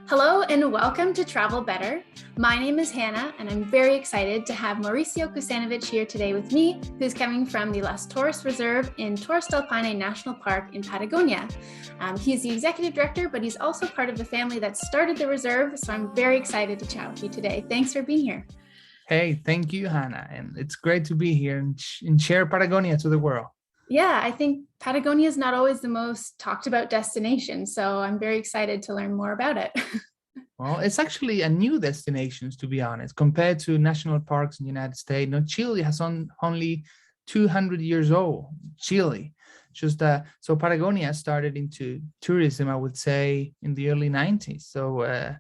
Hello and welcome to Travel Better. My name is Hannah and I'm very excited to have Mauricio Kusanovic here today with me, who's coming from the Las Torres Reserve in Torres del Paine National Park in Patagonia. He's the executive director, but he's also part of the family that started the reserve, so I'm very excited to chat with you today. Thanks for being here. Hey, thank you, Hannah. And it's great to be here and share Patagonia to the world. Yeah, I think Patagonia is not always the most talked about destination, so I'm very excited to learn more about it. Well, it's actually a new destination, to be honest, compared to national parks in the United States. No, Chile has only 200 years old. Chile, so Patagonia started into tourism, I would say, in the early 90s. So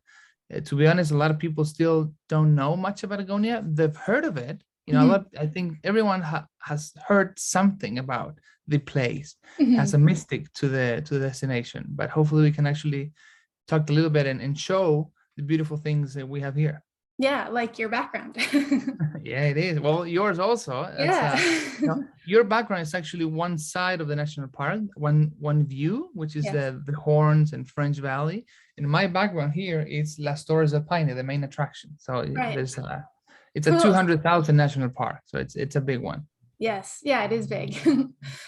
to be honest, a lot of people still don't know much about Patagonia. They've heard of it. I think everyone has heard something about the place as a mystic to the destination. But hopefully we can actually talk a little bit and show the beautiful things that we have here. Yeah, like your background. Yeah, it is. Well, yours also. Your background is actually one side of the national park, one view, which is the Horns and French Valley. And my background here is Las Torres de Paine, the main attraction. So there's it's a 200,000 national park, so it's a big one. Yes, yeah, it is big.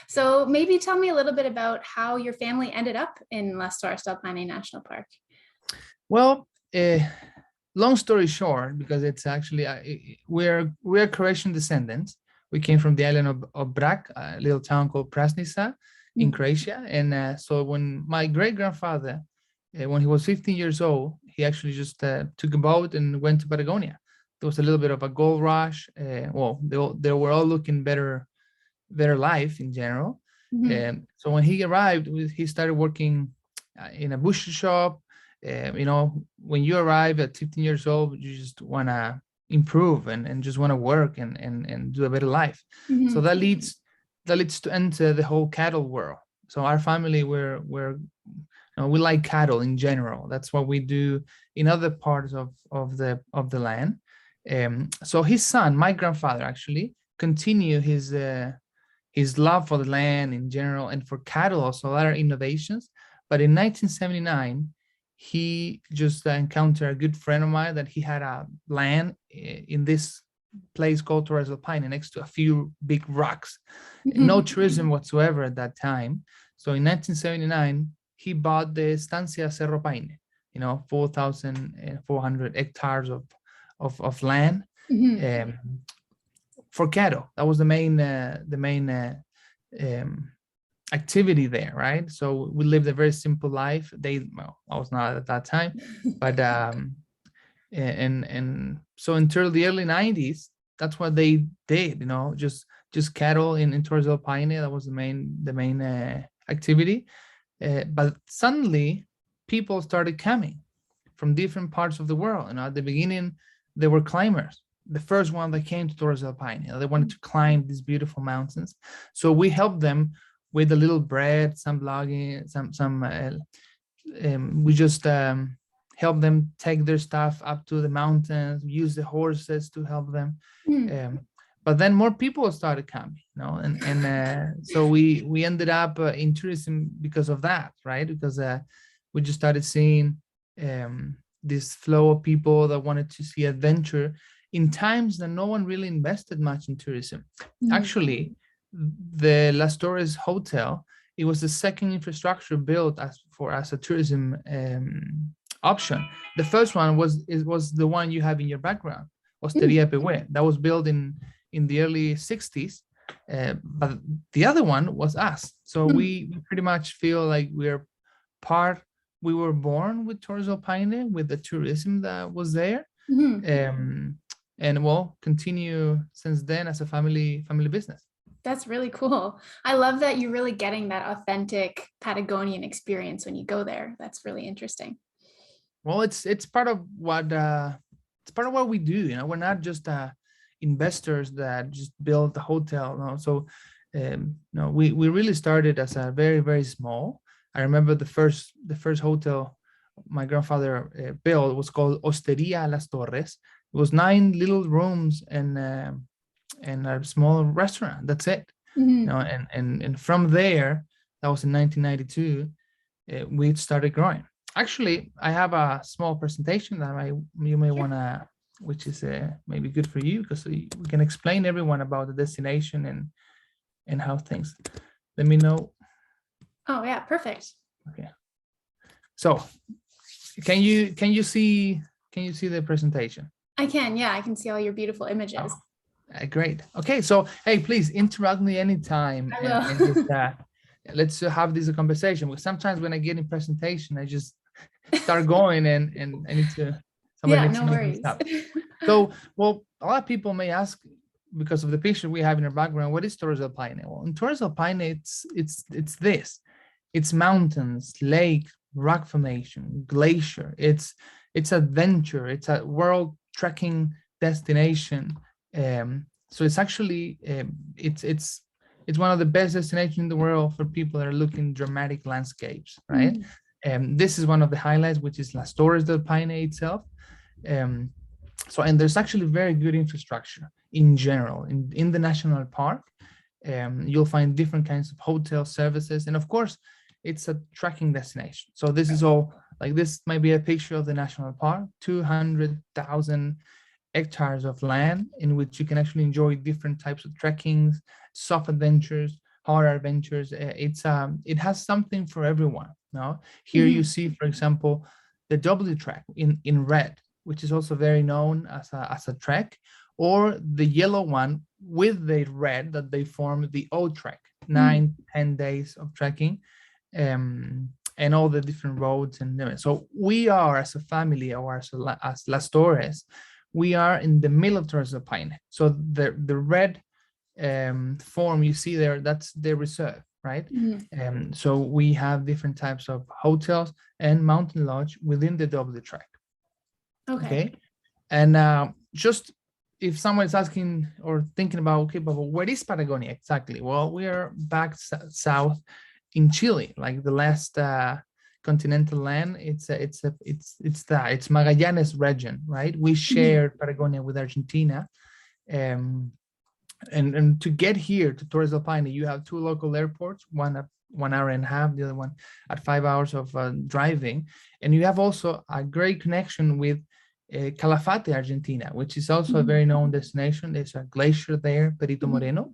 So maybe tell me a little bit about how your family ended up in Las Torres del Paine National Park. Well, long story short, because it's actually we're Croatian descendants. We came from the island of Brač, a little town called Prasnica in Croatia. And so when my great grandfather, when he was 15 years old, he actually just took a boat and went to Patagonia. There was a little bit of a gold rush. They were all looking better life in general. So when he arrived, he started working in a butcher shop. When you arrive at 15 years old, you just want to improve and just want to work and do a better life. So that leads to enter the whole cattle world. So our family, we like cattle in general. That's what we do in other parts of the land. So his son, my grandfather, actually continued his love for the land in general and for cattle, also a lot of innovations. But in 1979, he just encountered a good friend of mine that he had a land in this place called Torres del Paine next to a few big rocks. No tourism whatsoever at that time. So in 1979, he bought the Estancia Cerro Paine, 4,400 hectares of land for cattle. That was the main activity there, right? So we lived a very simple life. I was not at that time, but and so until the early 90s, that's what they did. Just cattle in Torres del Paine. That was the main activity. But suddenly, people started coming from different parts of the world. At the beginning, they were climbers. The first one that came to Torres del Paine, they wanted to climb these beautiful mountains. So we helped them with a little bread, some blogging, we just help them take their stuff up to the mountains, use the horses to help them. But then more people started coming, so we ended up in tourism because of that, right? Because we just started seeing this flow of people that wanted to see adventure in times that no one really invested much in tourism. Actually, the Las Torres Hotel, it was the second infrastructure built as a tourism option. The first one was the one you have in your background, Osteria Pehue. That was built in the early 60s, but the other one was us. So we pretty much feel like we were born with Torres del Paine, with the tourism that was there, and we'll continue since then as a family business. That's really cool. I love that you're really getting that authentic Patagonian experience when you go there. That's really interesting. Well, it's part of what we do. We're not just investors that just build the hotel. No, so we really started as a very, very small. I remember the first hotel my grandfather built was called Osteria Las Torres. It was 9 little rooms and a small restaurant. That's it. And from there, that was in 1992, we started growing. Actually, I have a small presentation that you may want to, which is maybe good for you because we can explain everyone about the destination and how things. Let me know. Oh yeah, perfect. Okay. So, can you see the presentation? I can, yeah, I can see all your beautiful images. Oh, great. Okay, so hey, please interrupt me anytime I and will. just let's have this conversation. Because sometimes when I get in presentation, I just start going and I need to somebody Yeah, needs no to make me worries. stop. So, well, a lot of people may ask because of the picture we have in our background, what is Torres del Paine? Well, in Torres del Paine, it's this. It's mountains, lake, rock formation, glacier. It's adventure. It's a world trekking destination. So it's actually it's one of the best destinations in the world for people that are looking dramatic landscapes, right? This is one of the highlights, which is Las Torres del Paine itself. And there's actually very good infrastructure in general in the national park. You'll find different kinds of hotel services, and of course, it's a trekking destination. So this is all like this might be a picture of the national park, 200,000 hectares of land in which you can actually enjoy different types of trekkings, soft adventures, hard adventures. It has something for everyone. No, here you see, for example, the W track in red, which is also very known as a trek, or the yellow one with the red that they form the O track, 9-10 days of trekking, and all the different roads. And so we are, as a family, or as Las Torres, we are in the middle of Torres del Paine. So the red form you see there, that's the reserve, right? So we have different types of hotels and mountain lodge within the W track. Okay. And just if someone is asking or thinking about, okay, but where is Patagonia exactly? Well, we are back south in Chile, like the last continental land. It's Magallanes region, right? We share Patagonia with Argentina. And to get here to Torres del Paine, you have two local airports, one at 1.5 hours, the other one at 5 hours of driving. And you have also a great connection with Calafate, Argentina, which is also a very known destination. There's a glacier there, Perito Moreno.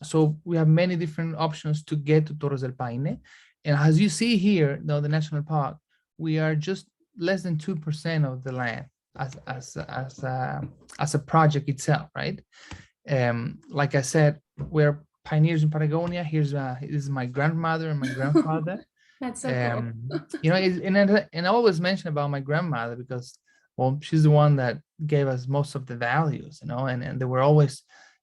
So we have many different options to get to Torres del Paine. And as you see here, now the national park, we are just less than 2% of the land as a project itself, right? Like I said, we're pioneers in Patagonia. This is my grandmother and my grandfather. That's so cool. And I always mention about my grandmother because, well, she's the one that gave us most of the values, and they were always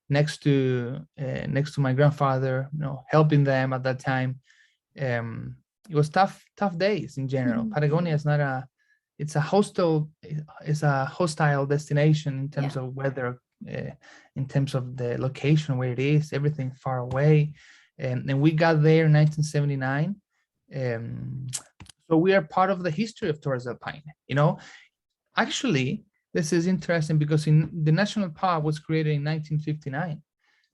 next to my grandfather, helping them at that time. It was tough days in general. Patagonia is not it's a hostile destination in terms of weather, in terms of the location where it is, everything far away. And we got there in 1979. So we are part of the history of Torres del Paine. Actually, this is interesting because the national park was created in 1959,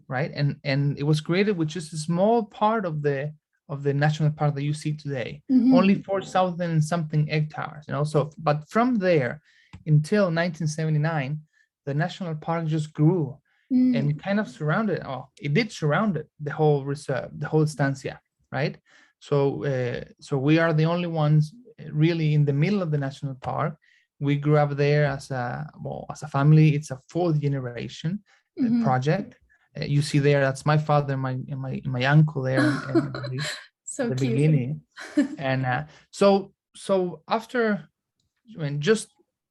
right? And it was created with just a small part of the national park that you see today, only 4,000 and something hectares. So, but from there until 1979, the national park just grew and it kind of surrounded. It did surround the whole reserve, the whole estancia, right? So we are the only ones really in the middle of the national park. We grew up there as a family. It's a fourth generation project. You see there, that's my father, my uncle there, and so the cute. beginning. And so after, when just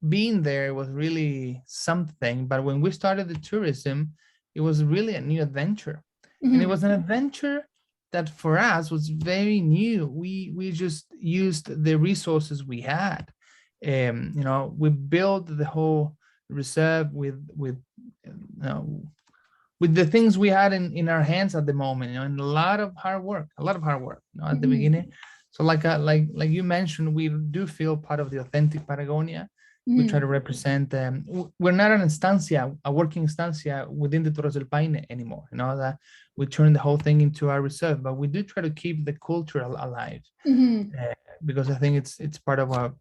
being there was really something, but when we started the tourism, it was really a new adventure. And it was an adventure that for us was very new. We just used the resources we had. We built the whole reserve with the things we had in our hands at the moment, and a lot of hard work at the beginning. So like you mentioned, we do feel part of the authentic Patagonia. We try to represent them. We're not a working estancia within the Torres del Paine anymore. That we turn the whole thing into our reserve, but we do try to keep the culture alive. because I think it's part of our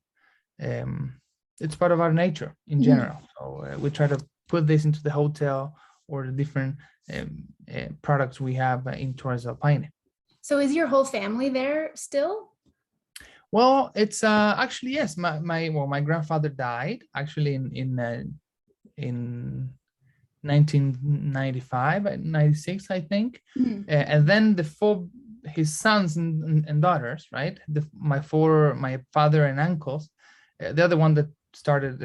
nature in Mhm. general. So we try to put this into the hotel or the different products we have in Torres del Paine. So is your whole family there still? Well, it's actually yes. My grandfather died actually in 1995, 96, I think. Mhm. And then his sons and daughters, right? My father and uncles, they're the one that started,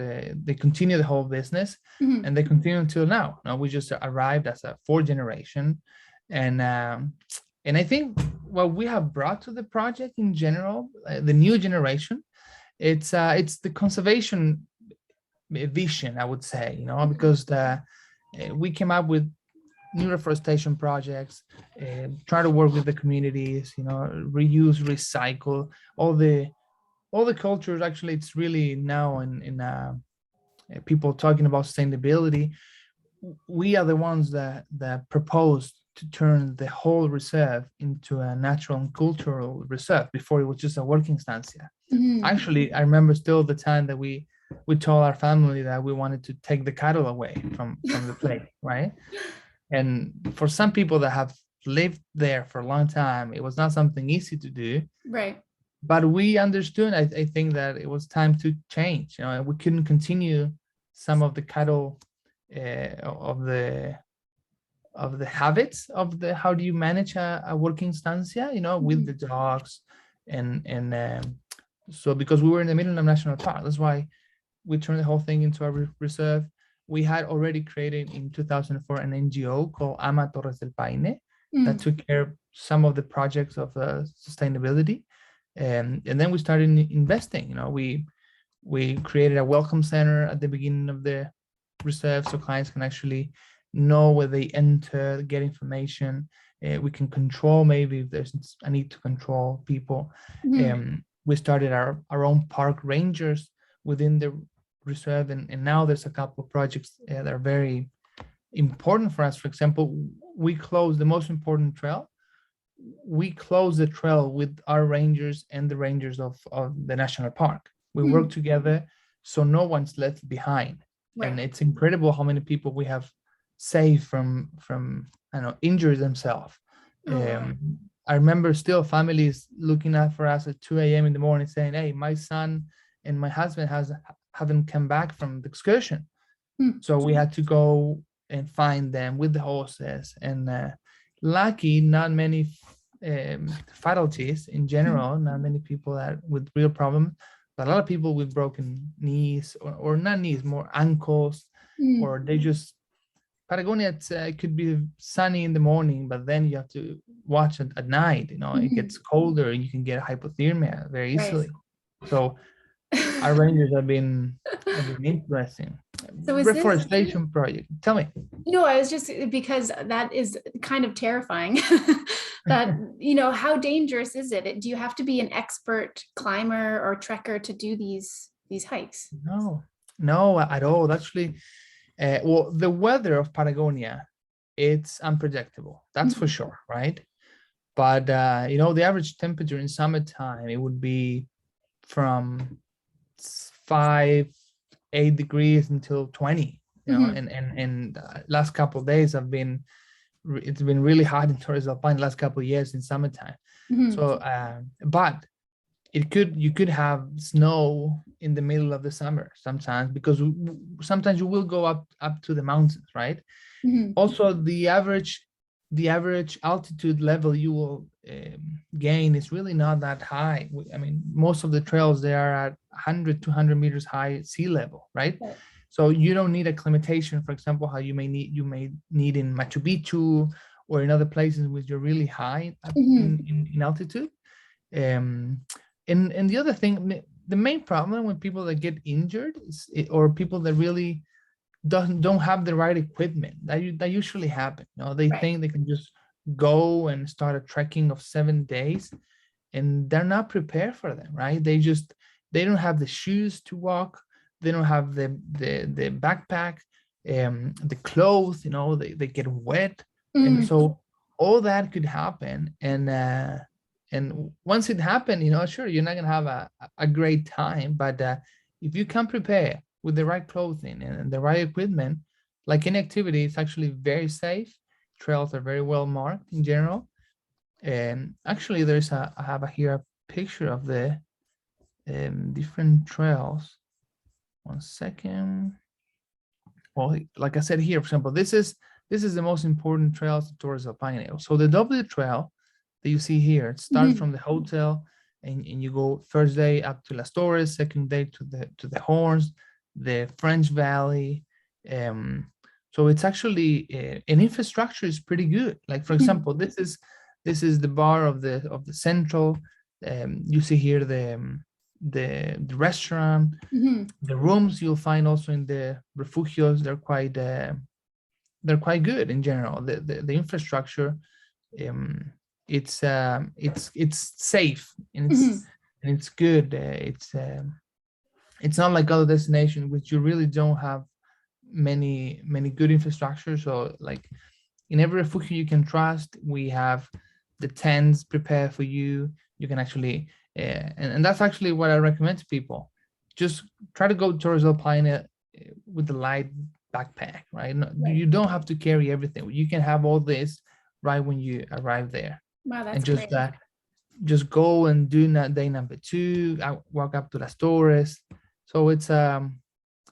they continue the whole business, Mhm. and they continue until now. Now we just arrived as a fourth generation. And I think what we have brought to the project in general, the new generation, it's the conservation vision, I would say, because we came up with new reforestation projects, try to work with the communities, reuse, recycle, all the cultures. Actually, it's really now in people talking about sustainability. We are the ones that proposed to turn the whole reserve into a natural and cultural reserve. Before it was just a working estancia. Mhm. Actually, I remember still the time that we told our family that we wanted to take the cattle away from the place, right? And for some people that have lived there for a long time, it was not something easy to do. Right. But we understood, I think, that it was time to change. We couldn't continue some of the cattle of the habits of the how do you manage a working estancia, with the Mhm. dogs and so because we were in the middle of national park, that's why we turned the whole thing into a reserve. We had already created in 2004 an NGO called Ama Torres del Paine that Mhm. took care of some of the projects of sustainability. And then we started investing. We created a welcome center at the beginning of the reserve so clients can actually know where they enter, get information. We can control, maybe if there's a need to control people. Mhm. We started our own park rangers within the reserve, and now there's a couple of projects that are very important for us. For example, we closed the most important trail. We close the trail with our rangers and the rangers of the national park. We work Mhm. together so no one's left behind. And Right. it's incredible how many people we have saved from I don't know, injured themselves. Oh, wow. I remember still families looking out for us at 2 a.m. in the morning saying, hey, my son and my husband haven't come back from the excursion. Mhm. So we had to go and find them with the horses. And lucky, not many fatalities in general, not many people that with real problems, but a lot of people with broken knees or not knees, more ankles, Mhm. or they just Patagonia. It could be sunny in the morning, but then you have to watch it at night. It gets Mhm. colder and you can get hypothermia very Right. easily. So our rangers have been interesting. So is this, Reforestation project. Tell me. no, I was just because that is kind of terrifying. That, how dangerous is it? Do you have to be an expert climber or trekker to do these hikes? No, no, at all. Actually, well, the weather of Patagonia, it's unpredictable. That's for Mhm. sure, right? But the average temperature in summertime, it would be from 5, 8 degrees until 20. Mhm. And last couple of days it's been really hot in Torres del Paine the last couple of years in summertime. Mhm. So, but you could have snow in the middle of the summer sometimes, because sometimes you will go up to the mountains, right? Mhm. Also, the average altitude level you will gain is really not that high. I mean, most of the trails, they are at 100, 200 meters high sea level, right? Right. So you don't need acclimatation, for example, how you may need in Machu Picchu or in other places which you're really high up Mhm. in altitude. um, and the other thing, the main problem when people that get injured or people that really don't have the right equipment, that usually happen. They Right. think they can just go and start a trekking of 7 days, and they're not prepared for them, right? They don't have the shoes to walk. They don't have the backpack, the clothes. They get wet, and Mhm. so all that could happen. And once it happened, sure, you're not gonna have a great time, but if you can prepare with the right clothing and the right equipment, like any activity, it's actually very safe. Trails are very well marked in general. And actually, I have here a picture of the different trails. One second. Well, like I said here, for example, this is the most important trails towards the Paine. So the W trail that you see here, it starts from the hotel, and you go first day up to Las Torres, second day to the Horns, the French Valley. So it's actually an infrastructure is pretty good. Like for example, this is the bar of the central. You see here the restaurant, the rooms you'll find also in the refugios. They're quite good in general. The infrastructure, it's safe, and it's good. It's not like other destinations which you really don't have many good infrastructure. So like in every refugio you can trust, we have the tents prepared for you. You can actually and that's actually what I recommend to people. Just try to go towards Alpine with the light backpack, right? You don't have to carry everything. You can have all this right when you arrive there. Wow, that's and just great. Just go and do day number 2, walk up to Las Torres. So it's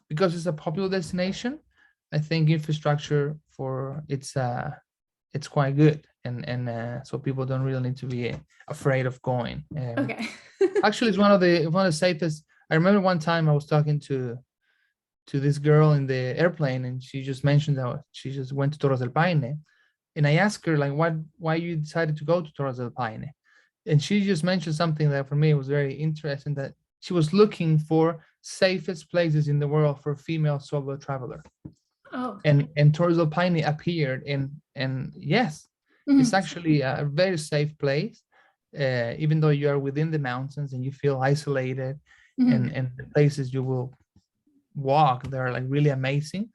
because it's a popular destination, I think infrastructure for it's quite good, and so people don't really need to be afraid of going. Okay. Actually, it's one of the safest. I remember one time I was talking to this girl in the airplane, and she just mentioned that she just went to Torres del Paine, and I asked her like, why you decided to go to Torres del Paine, and she just mentioned something that for me was very interesting, that she was looking for safest places in the world for female solo traveler. Oh. And Torres del Paine appeared, and yes, it's actually a very safe place, even though you are within the mountains and you feel isolated, and the places you will walk, they're like really amazing.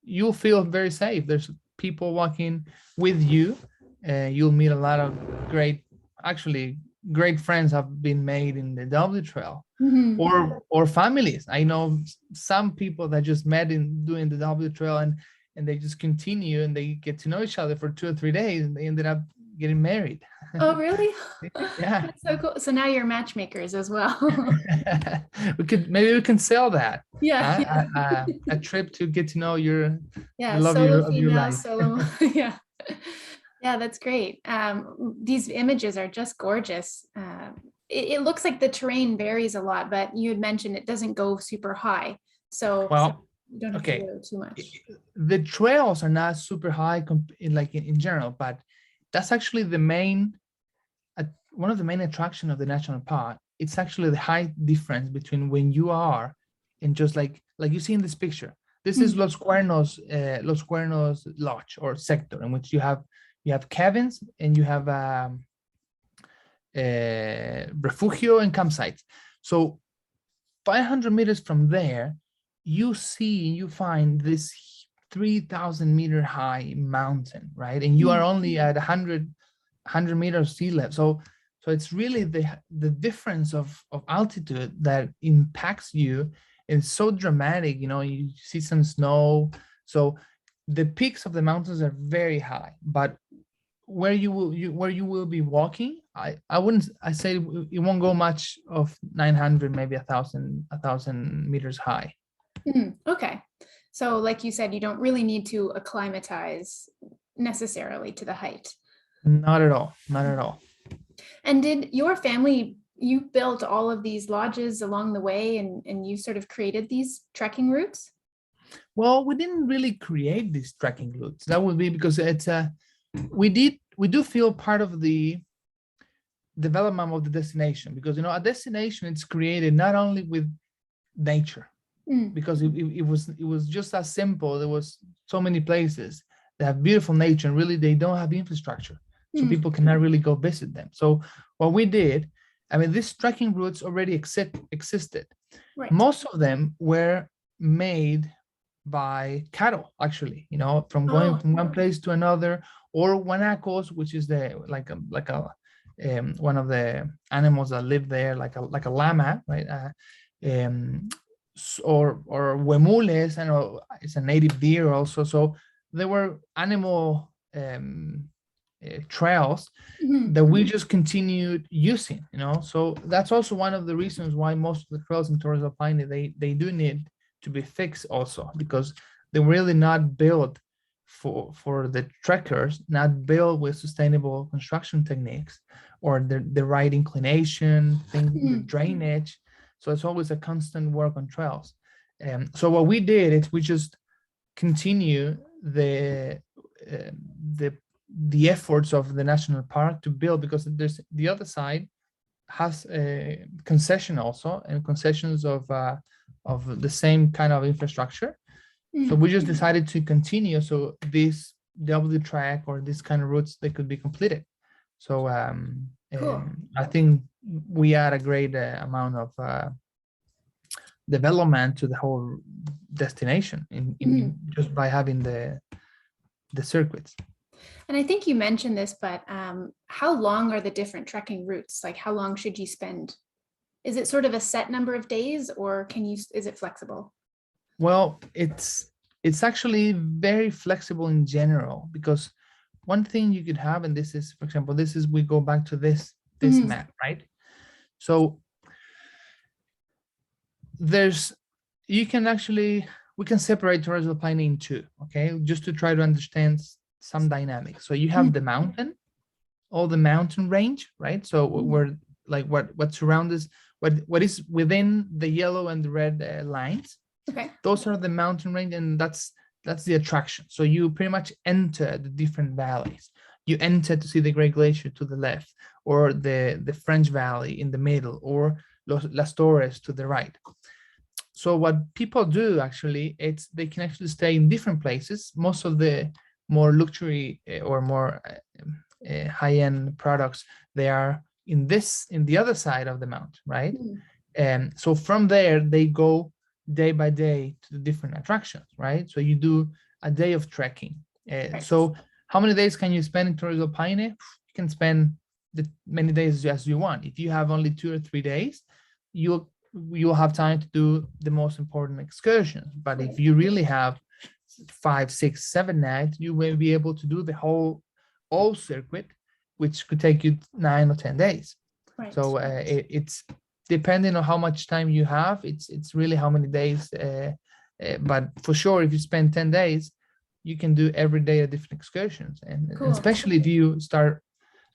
You'll feel very safe. There's people walking with you. You'll meet a lot of great friends have been made in the W Trail, or families. I know some people that just met in doing the W Trail, and they just continue, and they get to know each other for 2 or 3 days, and they ended up getting married. Oh, really? Yeah. That's so cool. So now you're matchmakers as well. Maybe we can sell that. Yeah. A trip to get to know the love solo of your female, life. solo. Yeah. Yeah, that's great. These images are just gorgeous. It looks like the terrain varies a lot, but you had mentioned it doesn't go super high. So you don't have to go too much. The trails are not super high in general, but that's actually one of the main attractions of the national park. It's actually the height difference between when you are in, just like you see in this picture. This is Los Cuernos Lodge or sector, in which you have cabins, and you have refugio and campsites. So 500 meters from there, you find this 3,000 meter high mountain, right? And you are only at 100 meters sea level. So it's really the difference of altitude that impacts you. It's so dramatic, you see some snow. So the peaks of the mountains are very high, but where you will be walking, I say it won't go much of 900, maybe 1,000 meters high. Okay. So like you said, you don't really need to acclimatize necessarily to the height. Not at all. And did your family, you built all of these lodges along the way, and you sort of created these trekking routes? Well, we didn't really create these trekking routes. That would be because we do feel part of the development of the destination, because a destination, it's created not only with nature, because it was just as simple. There was so many places that have beautiful nature, and really they don't have infrastructure, so people cannot really go visit them. So what we did, these trekking routes already existed. Right. Most of them were made by cattle, actually, from going from one place to another, or guanacos, which is like a one of the animals that live there, like a llama, right? Or huemules, I know it's a native deer also. So there were animal trails Mhm. that we just continued using, so that's also one of the reasons why most of the trails in Torres del Paine, they do need to be fixed also, because they're really not built for the trekkers, not built with sustainable construction techniques or the right inclination, the Mhm. drainage. So it's always a constant work on trails. So what we did is we just continue uh, the the efforts of the national park to build, because there's the other side has a concession also, and concessions of the same kind of infrastructure. So Mhm. we just decided to continue, so this W track or this kind of routes, they could be completed. So Cool. I think we add a great amount of development to the whole destination in Mhm. just by having the circuits. And I think you mentioned this, but how long are the different trekking routes? Like, how long should you spend? Is it sort of a set number of days, or is it flexible? Well, it's actually very flexible in general, because one thing you could have, and this is, for example, this is, we go back to this Mhm. map, right? So there's, you can actually, we can separate Torres del Paine in two, okay? Just to try to understand some dynamics. So you have the Mhm. mountain, all the mountain range, right? So Mhm. we're like what surrounds us, what is within the yellow and the red lines, Okay. those are the mountain range, and that's the attraction. So you pretty much enter the different valleys. You enter to see the Great Glacier to the left, or the French Valley in the middle, or Las Torres to the right. So what people do actually, it's they can actually stay in different places. Most of the more luxury or more high-end products, they are in the other side of the mountain, right? Mhm. And so from there they go day by day to the different attractions, right? So you do a day of trekking. Right. So how many days can you spend in Torres del Paine? You can spend the many days as you want. If you have only 2 or 3 days, you'll have time to do the most important excursions. But if Right. you really have 5, 6, 7 nights, you will be able to do the whole circuit, which could take you 9 or 10 days. Right. So it's depending on how much time you have. It's really how many days. But for sure, if you spend 10 days, you can do every day a different excursions, and Cool. especially if you start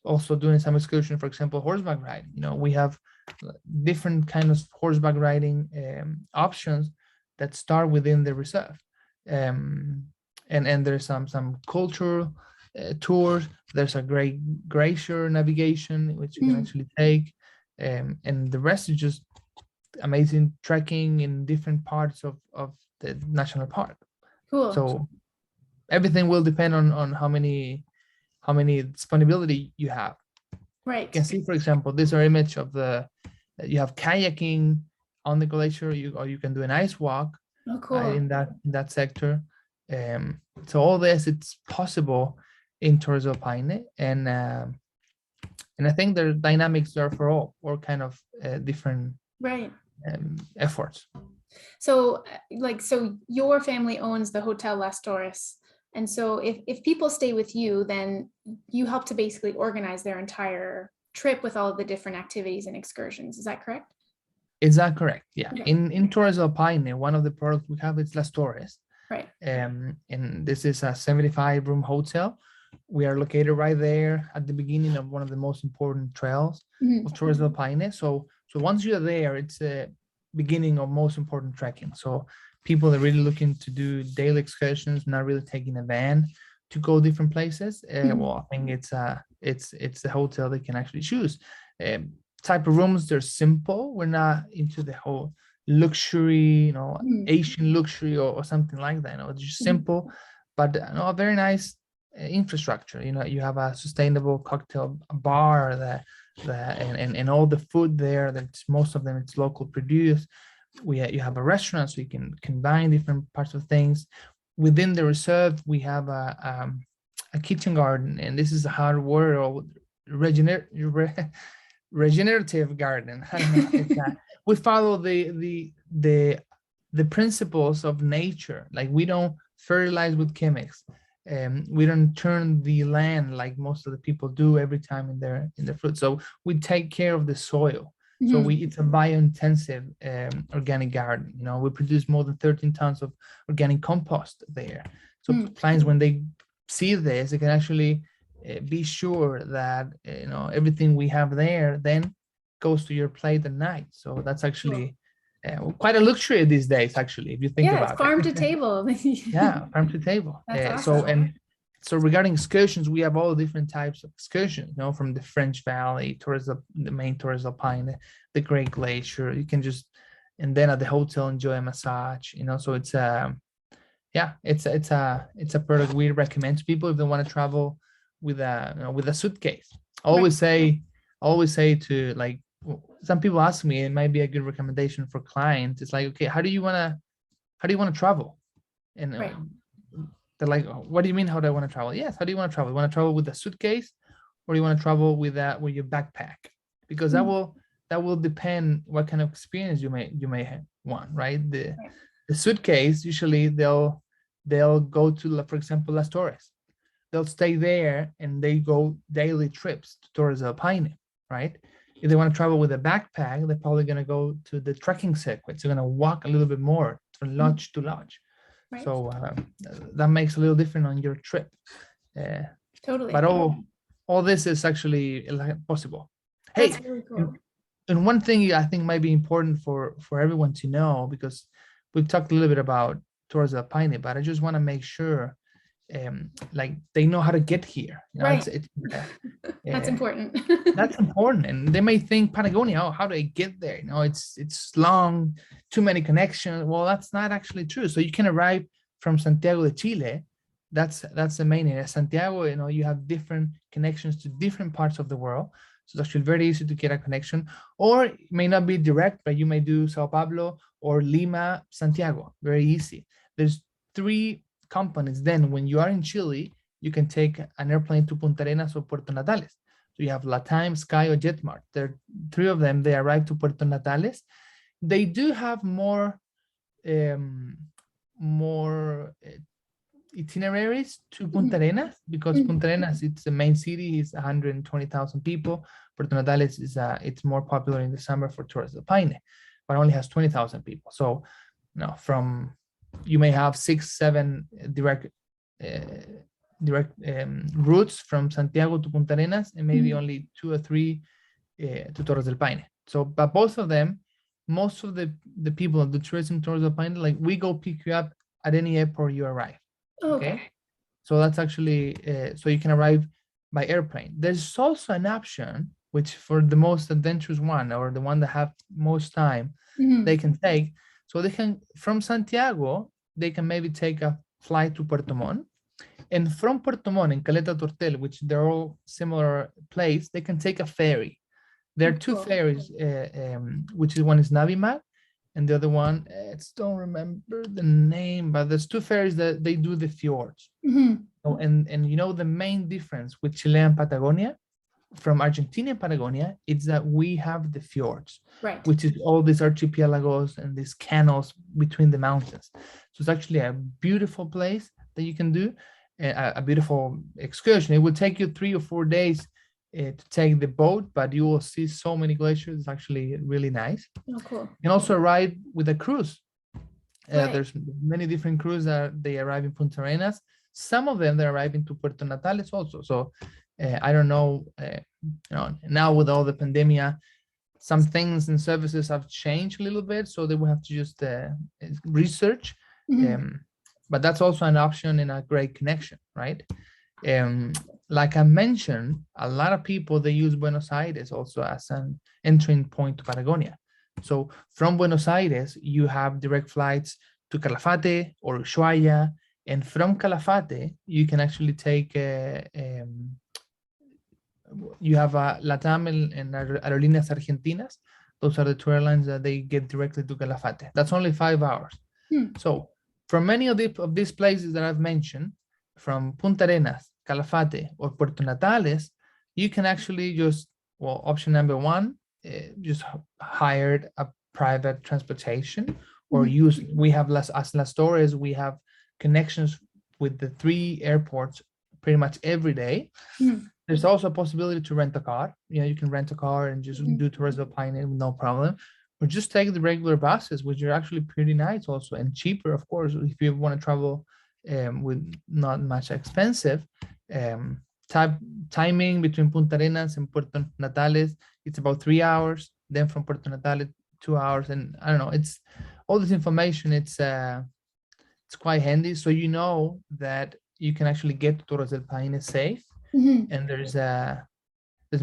also doing some excursion, for example, horseback riding. We have different kind of horseback riding options that start within the reserve, um, and there's some cultural tours. There's a great glacier navigation which you can Mhm. actually take, and the rest is just amazing trekking in different parts of the national park. Cool. So everything will depend on how many disponibility you have. You Right. can see, for example, this are image of you have kayaking on the glacier, or you can do an ice walk Oh, cool. in that sector. So all this, it's possible in Torres del Paine, and I think the dynamics are for all kind of different Right. efforts. So, so your family owns the Hotel Las Torres. And so if people stay with you, then you help to basically organize their entire trip with all of the different activities and excursions. Is that correct? Is that correct? Yeah. Okay. In Torres del Paine, one of the products we have is Las Torres. Right. And this is a 75-room hotel. We are located right there at the beginning of one of the most important trails Mhm. of Torres del Paine. So once you're there, it's a beginning of most important trekking. So people are really looking to do daily excursions, not really taking a van to go different places. Mhm. Well, I think it's a hotel they can actually choose. Type of rooms, they're simple. We're not into the whole luxury, Mhm. Asian luxury or something like that. It's just Mhm. simple, but a very nice infrastructure. You have a sustainable cocktail bar and all the food there. That's most of them it's local produced. You have a restaurant, so you can combine different parts of things. Within the reserve, we have a kitchen garden, and this is a hard word, or regenerative garden. I don't know. We follow the principles of nature. Like we don't fertilize with chemics. We don't turn the land like most of the people do every time in their fruit. So we take care of the soil. So it's a bio-intensive organic garden. You know, we produce more than 13 tons of organic compost there. So clients, when they see this, they can actually be sure that you know everything we have there then goes to your plate at night. So that's actually quite a luxury these days, actually, if you think about it's farm to table. Yeah, farm to table. That's awesome. So regarding excursions, we have all different types of excursions, you know, from the French Valley towards the main Torres del Paine, the Great Glacier. You can just, and then at the hotel enjoy a massage, you know. So it's it's a product we recommend to people if they want to travel with a suitcase. I always say to, like, some people ask me, it might be a good recommendation for clients. It's like, okay, how do you want to travel? And they're like, what do you mean, how do I want to travel? Yes, how do you want to travel? You want to travel with a suitcase, or you want to travel with your backpack? Because that will depend what kind of experience you may want, right? The suitcase, usually they'll go to, for example, Las Torres. They'll stay there and they go daily trips to Torres del Paine, right? If they want to travel with a backpack, they're probably going to go to the trekking circuit. So they're going to walk a little bit more from lodge to lodge. So that makes a little different on your trip. Totally. But all this is actually possible. Hey, that's really cool. And one thing I think might be important for everyone to know, because we've talked a little bit about Torres del Paine, but I just want to make sure like they know how to get here. You know, that's important. That's important. And they may think Patagonia, oh, how do I get there? You know, it's long, too many connections. Well, that's not actually true. So you can arrive from Santiago de Chile. That's the main area. Santiago, you know, you have different connections to different parts of the world. So it's actually very easy to get a connection, or it may not be direct, but you may do Sao Paulo or Lima, Santiago, very easy. There's 3 companies. Then when you are in Chile, you can take an airplane to Punta Arenas or Puerto Natales. So you have LATAM, Sky, or JetMart. There are 3 of them. They arrive to Puerto Natales. They do have more itineraries to Punta Arenas, because Punta Arenas, it's the main city, is 120,000 people. Puerto Natales is it's more popular in the summer for Torres del Paine, but only has 20,000 people. So you may have 6-7 direct routes from Santiago to Punta Arenas, and maybe only 2 or 3 to Torres del Paine. So, but both of them, most of the people of the tourism Torres del Paine, like, we go pick you up at any airport you arrive. Okay. So that's actually so you can arrive by airplane. There's also an option, which for the most adventurous one, or the one that have most time, they can take. So they can, from Santiago, they can maybe take a flight to Puerto Montt, and from Puerto Montt in Caleta Tortel, which they're all similar place, they can take a ferry. There are 2 ferries, which is, one is Navimag, and the other one, I don't remember the name, but there's 2 ferries that they do the fjords. So, and you know, the main difference with Chile and Patagonia from Argentina and Patagonia, it's that we have the fjords, which is all these archipelagos and these canals between the mountains. So it's actually a beautiful place that you can do a beautiful excursion. It will take you 3 or 4 days to take the boat, but you will see so many glaciers. It's actually really nice. Oh, cool. You can also ride with a cruise. There's many different cruises that they arrive in Punta Arenas. Some of them, they arrive into Puerto Natales also. So I don't know, now with all the pandemic, some things and services have changed a little bit, so they will have to just research. But that's also an option and a great connection, right? Like I mentioned, a lot of people, they use Buenos Aires also as an entering point to Patagonia. So from Buenos Aires, you have direct flights to Calafate or Ushuaia, and from Calafate, you can actually take you have LATAM and Aerolíneas Argentinas. Those are the 2 airlines that they get directly to Calafate. That's only 5 hours. So from many of these places that I've mentioned, from Punta Arenas, Calafate, or Puerto Natales, you can actually just, well, option number one, just hired a private transportation, or use, we have Las Torres, we have connections with the 3 airports pretty much every day. There's also a possibility to rent a car. You can rent a car and just do Torres del Paine with no problem. Or just take the regular buses, which are actually pretty nice also, and cheaper, of course, if you want to travel with not much expensive. Timing between Punta Arenas and Puerto Natales, it's about 3 hours. Then from Puerto Natales, 2 hours. And I don't know, it's all this information. It's quite handy. So you know that you can actually get to Torres del Paine safe. And there's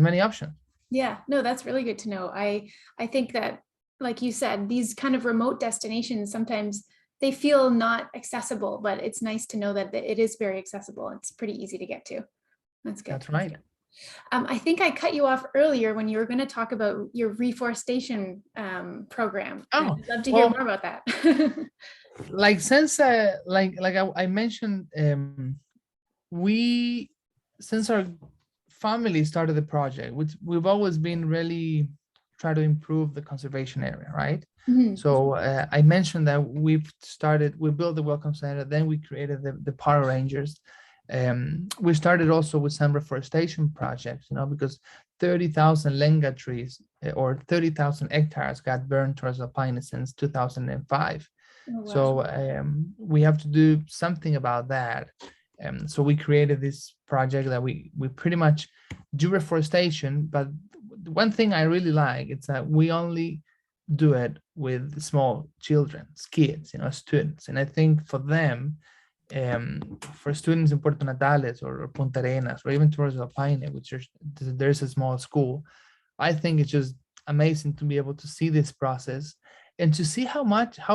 many options. Yeah, no, that's really good to know. I think that, like you said, these kind of remote destinations, sometimes they feel not accessible, but it's nice to know that it is very accessible. It's pretty easy to get to. That's good. That's right. I think I cut you off earlier when you were going to talk about your reforestation program. Oh, I'd love to hear more about that. Like since I mentioned, we, since our family started the project, which we've always been really try to improve the conservation area, right? So I mentioned that we built the welcome center, then we created the park rangers. We started also with some reforestation projects, because 30,000 lenga trees or 30,000 hectares got burned towards the Paine since 2005. Oh, wow. So we have to do something about that. So we created this project that we pretty much do reforestation, but one thing I really like is that we only do it with small children, kids, students. And I think for them, for students in Puerto Natales or Punta Arenas or even towards the Paine, which there's a small school, I think it's just amazing to be able to see this process and to see how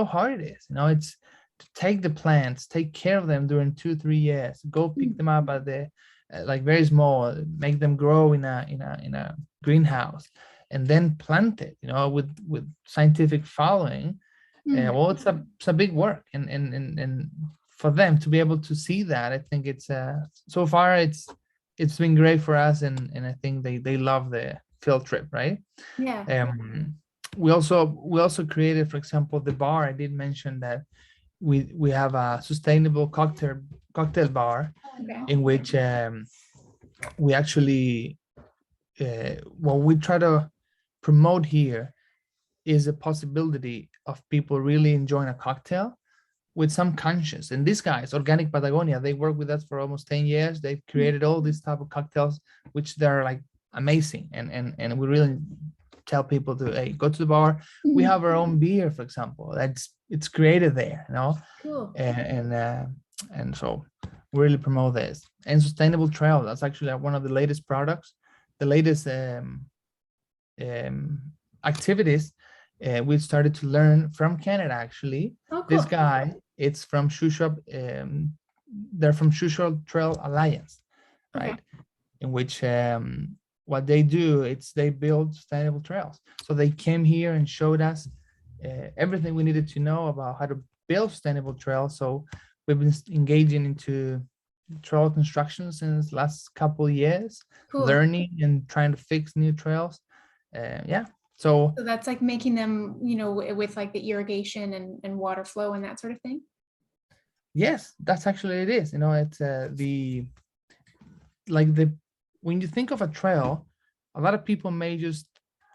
hard it is. It's to take the plants, take care of them during 2-3 years, go pick them up at the like very small, make them grow in a greenhouse, and then plant it, with scientific following. Well, it's a big work, and for them to be able to see that, I think it's so far it's been great for us, and I think they love the field trip, right? Yeah. We also created, for example, the bar. I did mention that we have a sustainable cocktail bar, in which we actually what we try to promote here is a possibility of people really enjoying a cocktail with some conscience. And these guys, Organic Patagonia, they work with us for almost 10 years. They've created all these type of cocktails, which they're like amazing. And we really tell people to, hey, go to the bar. We have our own beer, for example. It's created there, Cool. And so we really promote this. And sustainable trail, that's actually one of the latest products, the latest activities we started to learn from Canada, actually. Oh, cool. This guy, it's from Shuswap, they're from Shuswap Trail Alliance, right? Okay. In which what they do, it's they build sustainable trails. So they came here and showed us everything we needed to know about how to build sustainable trails. So we've been engaging into trail construction since last couple of years, cool. Learning and trying to fix new trails. Yeah. So that's like making them, with like the irrigation and water flow and that sort of thing. Yes, that's actually it is. It's when you think of a trail, a lot of people may just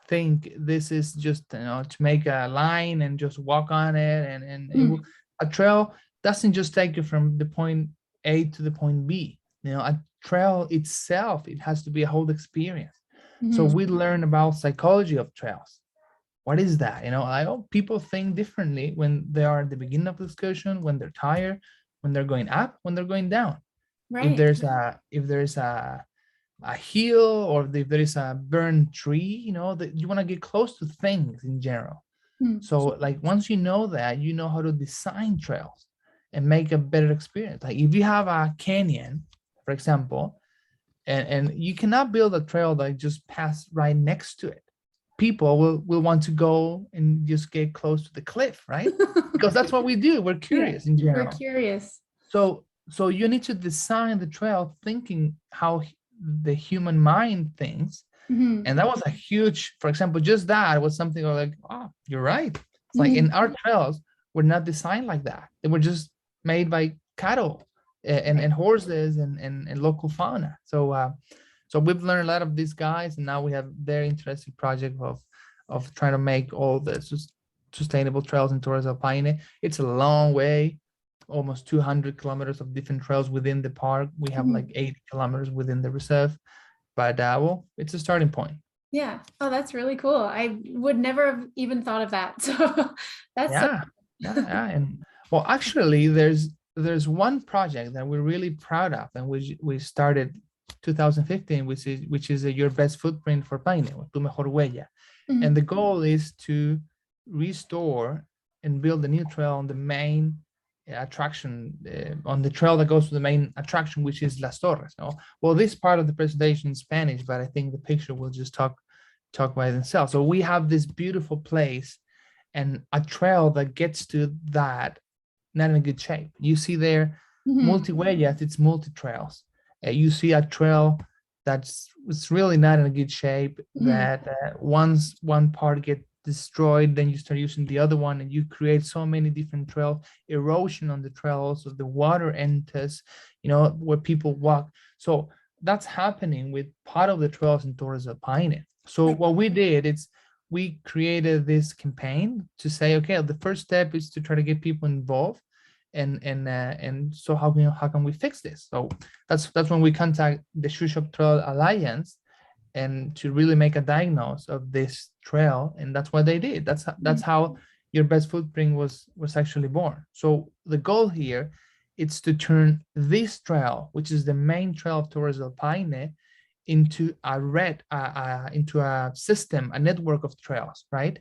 think this is just to make a line and just walk on it, and a trail doesn't just take you from the point A to the point B. A trail itself, it has to be a whole experience. So we learn about psychology of trails. What is that? I hope people think differently when they are at the beginning of the excursion, when they're tired, when they're going up, when they're going down. Right. If there's a hill, or if there is a burned tree, that you want to get close to things in general. So like once you know that, you know how to design trails and make a better experience. Like if you have a canyon, for example, and you cannot build a trail that just pass right next to it. People will want to go and just get close to the cliff, right? Because that's what we do. We're curious in general. We're curious. So you need to design the trail thinking how the human mind thinks. Mhm. And that was a huge, for example, just that was something like, oh, you're right. It's like in Mhm. our trails were not designed like that. They were just made by cattle and horses and local fauna. So we've learned a lot of these guys, and now we have very interesting project of trying to make all the sustainable trails in Torres del Paine. It's a long way, almost 200 kilometers of different trails within the park. We have like Mhm. 80 kilometers within the reserve, but well, it's a starting point. Yeah. Oh, that's really cool. I would never have even thought of that. So that's so. Yeah, yeah. And well, actually, there's one project that we're really proud of, and we started 2015, which is Your Best Footprint for Paine, or Tu Mejor Huella. And Mhm. the goal is to restore and build a new trail on the main attraction, on the trail that goes to the main attraction, which is Las Torres. No? Well, this part of the presentation in Spanish, but I think the picture will just talk by themselves. So we have this beautiful place and a trail that gets to that not in a good shape. You see there Mhm. multi-huellas, it's multi-trails. You see a trail that's it's really not in a good shape, Mhm. that once one part get destroyed, then you start using the other one and you create so many different trails, erosion on the trails, so the water enters, where people walk. So that's happening with part of the trails in Torres del Paine. So Right. what we did, we created this campaign to say, okay, the first step is to try to get people involved, and so how can we fix this? So that's when we contact the Shoe Shop Trail Alliance, and to really make a diagnose of this trail, and that's what they did. That's Mhm. how Your Best Footprint was actually born. So the goal here is to turn this trail, which is the main trail of Torres del Paine, into a system, a network of trails, right?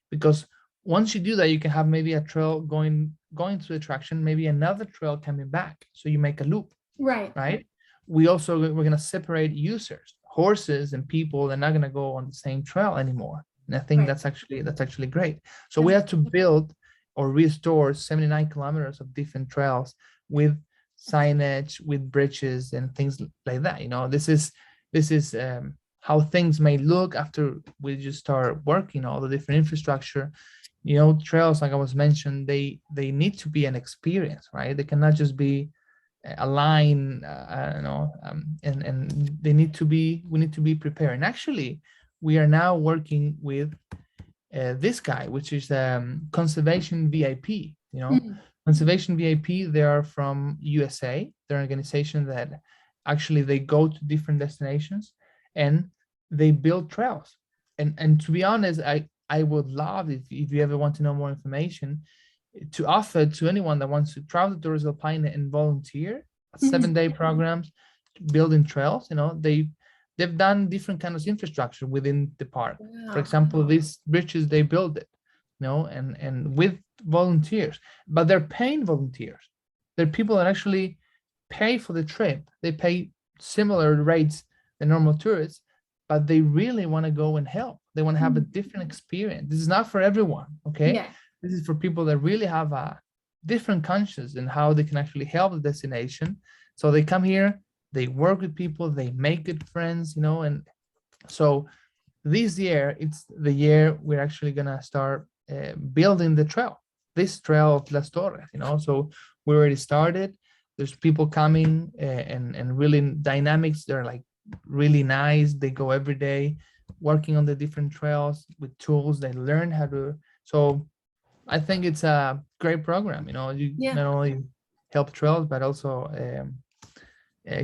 Because once you do that, you can have maybe a trail going to the attraction, maybe another trail coming back. So you make a loop, Right. right? We're gonna separate users, horses and people. They're not gonna go on the same trail anymore. And I think Right. that's actually great. So we That's have to build or restore 79 kilometers of different trails with signage, with bridges and things like that. This is how things may look after we just start working all the different infrastructure. Trails, like I was mentioned, they need to be an experience, right? They cannot just be a line, and we need to be prepared. And actually, we are now working with this guy, which is Conservation VIP. Mhm. Conservation VIP. They are from USA. They're an organization that actually they go to different destinations and they build trails. And to be honest, I would love, if you ever want to know more information, to offer to anyone that wants to travel to Torres del Paine and volunteer Mhm. 7-day programs building trails. They've done different kinds of infrastructure within the park. For Wow. example, these bridges, they build it, and with volunteers, but they're paying volunteers. They're people that actually pay for the trip. They pay similar rates than normal tourists, but they really want to go and help. They want to have a Mhm. different experience. This is not for everyone, okay? Yeah. This is for people that really have a different conscience in how they can actually help the destination. So they come here, they work with people, they make good friends, and so this year, it's the year we're actually gonna start building the trail, this trail of Las Torres, so we already started. There's people coming, and really dynamics. They're like really nice. They go every day working on the different trails with tools. They learn how to. So I think it's a great program. You Yeah. not only help trails, but also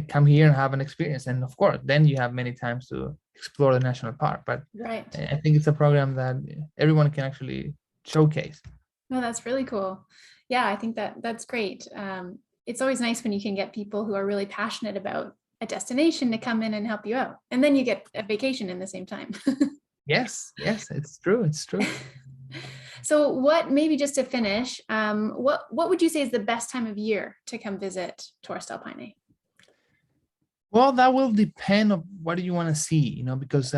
come here and have an experience. And of course, then you have many times to explore the national park. But Right. I think it's a program that everyone can actually showcase. No, that's really cool. Yeah, I think that's great. It's always nice when you can get people who are really passionate about a destination to come in and help you out, and then you get a vacation in the same time. Yes, yes, it's true. It's true. So, what maybe just to finish, what would you say is the best time of year to come visit Torres del Paine? Well, that will depend on what do you want to see, because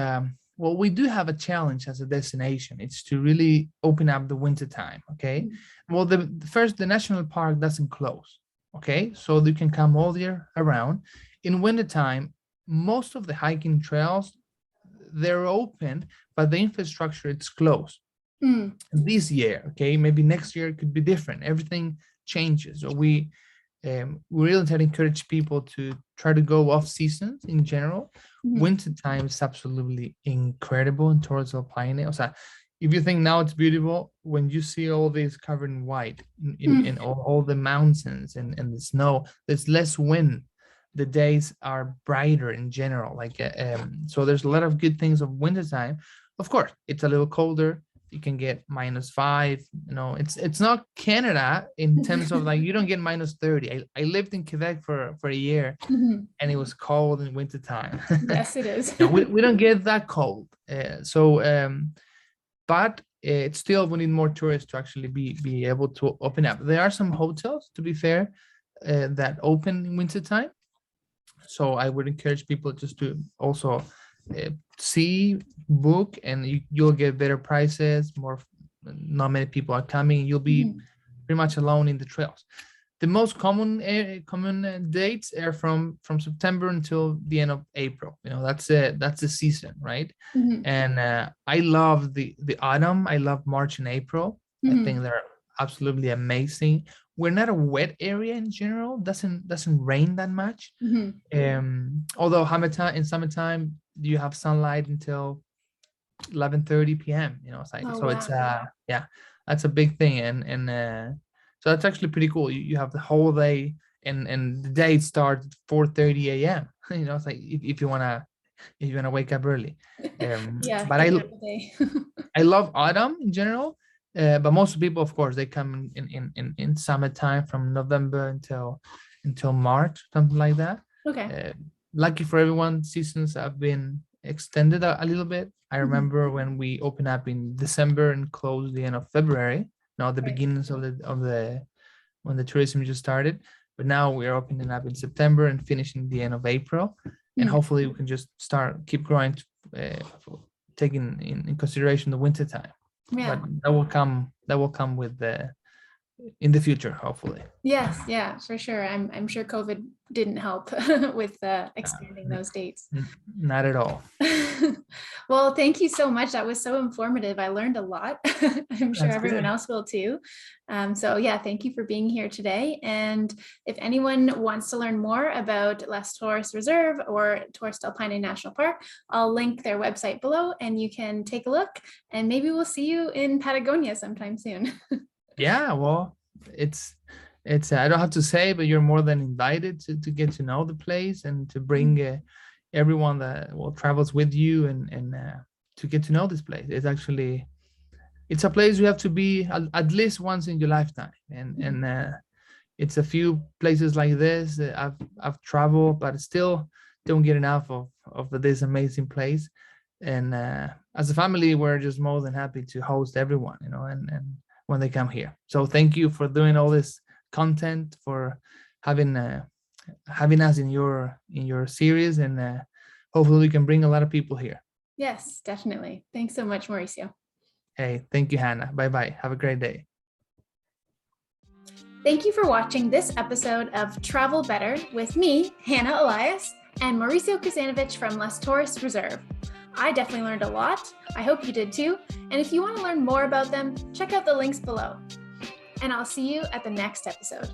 well, we do have a challenge as a destination. It's to really open up the winter time. Okay. Well, the national park doesn't close. Okay, so you can come all year around. In winter time, most of the hiking trails, they're open, but the infrastructure, it's closed. This year, okay, maybe next year it could be different. Everything changes. So we really try to encourage people to try to go off seasons in general. Winter time is absolutely incredible in Torres del Paine. O sea, if you think now it's beautiful, when you see all this covered in white in all the mountains and the snow, there's less wind. The days are brighter in general. Like so there's a lot of good things of winter time. Of course, it's a little colder. You can get -5. You know, it's not Canada in terms of like you don't get -30. I lived in Quebec for a year, and it was cold in winter time. Yes, it is. we don't get that cold. But it's still, we need more tourists to actually be able to open up. There are some hotels, to be fair, that open in winter time. So I would encourage people just to also see, book, and you'll get better prices. Not many people are coming. You'll be pretty much alone in the trails. The most common dates are from September until the end of April. You know, that's the season, right? And I love the autumn. I love March and April. I think they're absolutely amazing. We're not a wet area in general. Doesn't rain that much. Although in summertime you have sunlight until 11:30 p.m. You know, it's like, so wow. It's yeah, that's a big thing, and so that's actually pretty cool. You have the whole day, and the day starts at 4:30 a.m. You know, it's like if you wanna wake up early. Yeah, but I love autumn in general. But most people, of course, they come in summertime from November until March, something like that. Okay. Lucky for everyone, seasons have been extended a little bit. I remember when we opened up in December and closed the end of February. Now the beginnings of the when the tourism just started. But now we're opening up in September and finishing the end of April, and hopefully we can just keep growing, taking in consideration the winter time. Yeah. But that will come with in the future, hopefully. Yes, yeah, for sure. I'm sure COVID didn't help with expanding those dates. Not at all. Well, thank you so much. That was so informative. I learned a lot. I'm sure everyone else will too. So yeah, thank you for being here today. And if anyone wants to learn more about Las Torres Reserve or Torres del Paine National Park, I'll link their website below and you can take a look, and maybe we'll see you in Patagonia sometime soon. Yeah, well, it's I don't have to say, but you're more than invited to get to know the place and to bring everyone that travels with you and to get to know this place. It's a place you have to be at least once in your lifetime, and it's a few places like this I've traveled, but still don't get enough of this amazing place. And as a family, we're just more than happy to host everyone, you know, and when they come here. So thank you for doing all this content, for having us in your series, and hopefully we can bring a lot of people here. Yes, definitely. Thanks so much, Mauricio. Hey, thank you, Hannah. Bye-bye. Have a great day. Thank you for watching this episode of Travel Better with me, Hannah Elias, and Mauricio Kusanovic from Las Torres Reserve. I definitely learned a lot. I hope you did too. And if you want to learn more about them, check out the links below. And I'll see you at the next episode.